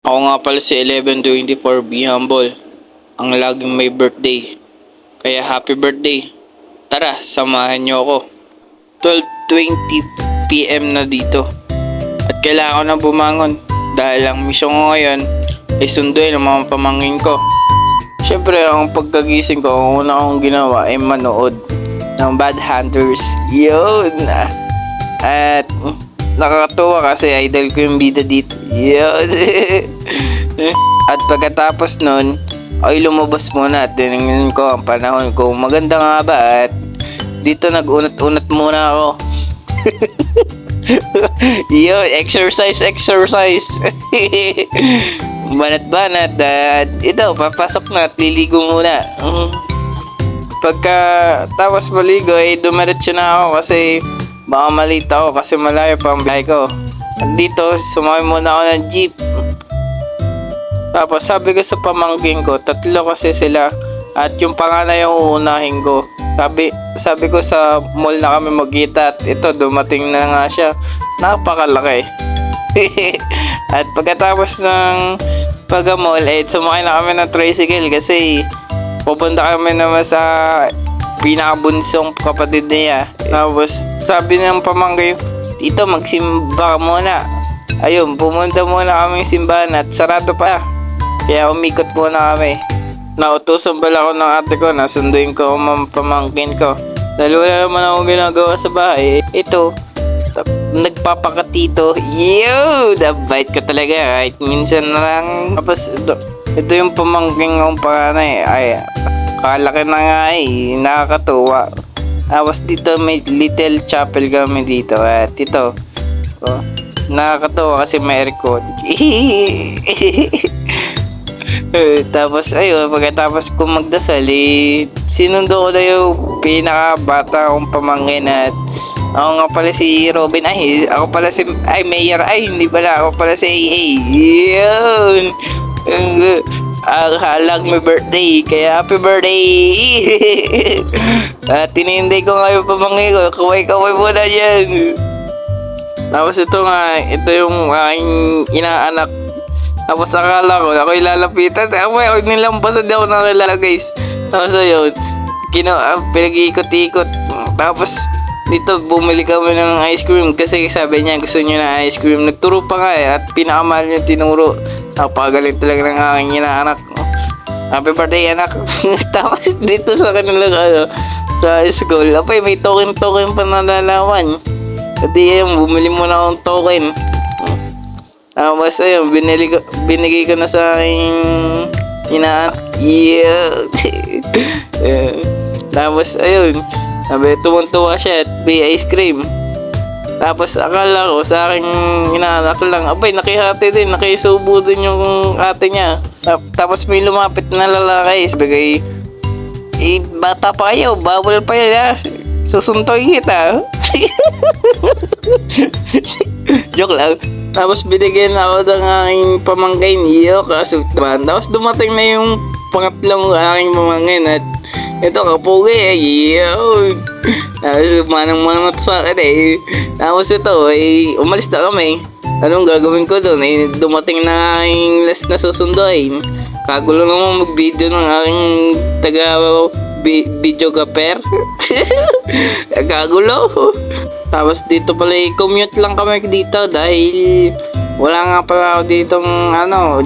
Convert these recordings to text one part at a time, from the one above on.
Ako nga pala si 1124 Be Humble, ang laging may birthday. Kaya happy birthday. Tara, samahan niyo ako. 12:20 PM na dito. At kailangan ko na bumangon dahil ang misyon ko ngayon ay sunduin ang mga pamangkin ko. Siyempre, ang pagkagising ko, ang una kong ginawa ay manood ng Bad Hunters. Yun! At nakakatuwa kasi idol ko yung bida dito. Yun! At pagkatapos nun, ay lumabas muna at tinignan ko ang panahon ko. Maganda nga ba at dito nag-unat-unat muna ako. Yun, exercise. Banat-banat at ito, papasok na at liligo muna. Pagka tapos maligo ay dumiretso na ako kasi baka malita ako kasi malayo pa ang biyahe ko. At dito, sumakay muna ako ng jeep. Tapos sabi ko sa pamangkin ko, tatlo kasi sila at yung panganay yung uunahin ko. Sabi ko sa mall na kami magkita at ito dumating na nga siya. Napakalaki. At pagkatapos ng pag-mall ay sumakay na kami ng tricycle kasi pupunta kami naman sa pinakabunsong kapatid niya. Tapos sabi ng pamangkin, "Tito, magsimba ka muna." Ayun, pumunta muna kami simbahan at sarado pa. Kaya umikot muna kami. Nautusan pala ako ng ate ko na sunduin ko ang pamangkin ko. Dahil wala naman akong ginagawa sa bahay. Ito, nagpapakatito. Yo! Dabait ka talaga. Kahit minsan na lang. Tapos ito yung pamangkin kong panganay. Ay, kalaki na nga eh. Nakakatuwa. Tapos dito may little chapel kami dito. At ito, oh, nakakatuwa kasi may aircon. Tapos ayun, pagkatapos ko magdasal sinundo ko na yung pinakabata kong pamangkin at ako nga pala si Robin. Ako pala si Mayor. Hindi pala, ako pala si AA. Yun. Halag may birthday, kaya happy birthday. At tinintay ko nga yung pamangkin ko. Kaway muna dyan. Tapos ito yung aking inaanak. Tapos akala ko, ako ilalapitan. Ako nilampasan din ako nakilala guys. Tapos ayun, pinag-iikot-ikot. Tapos dito bumili kami ng ice cream kasi sabi niya gusto niya na ice cream. Nagturo pa nga at pinakamahal niya tinuro. Napakagaling talaga ng aking inaanak. Happy birthday anak. Tapos dito sa kanila sa school, apay may token pa nalalaman. Kasi ayun, bumili muna akong token. Tapos ayun, binigay ko na sa aking inaanak. Yeah. Tapos ayun, sabi tuwan-tuwa siya at may ice cream. Tapos akala ko sa aking inaanak lang, abay nakihati din, nakisubo din yung ate niya. Tapos may lumapit na lalaki. Sabi kay, bata pa kayo, bawal pa yan ha. Susuntoy kita. Joke lang. Tapos binigyan ako ng aking pamangkin. Kasugtaban. Tapos dumating na yung pangatlong aking pamangkin at ito kapugi. Tapos manang-manat sa akin Tapos ito umalis na kami. Anong gagawin ko doon? Dumating na aking last na susunduin. Kagulo naman mag-video ng aking videographer. Kagulo. Tapos dito pala commute lang kami dito dahil wala nga pala ako ditong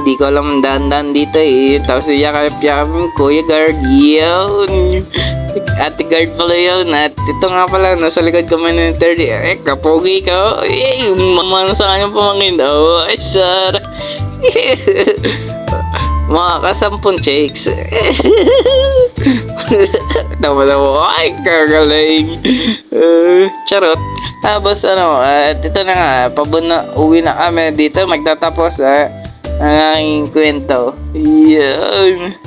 di ko alam daan dito Tapos yakap-yakap yung Kuya Guard. Yun. Ate Guard pala yun. At ito nga pala, nasa likod kami ng 30. Kapogi ka. Mamano sa kanyang pamangkin. Ay, sir. Mga kasampung chicks. Tawa-tawa. Ay, kagaling. Charot. Tapos at ito na nga, uwi na kami dito. Magtatapos ang aking kwento. Yan.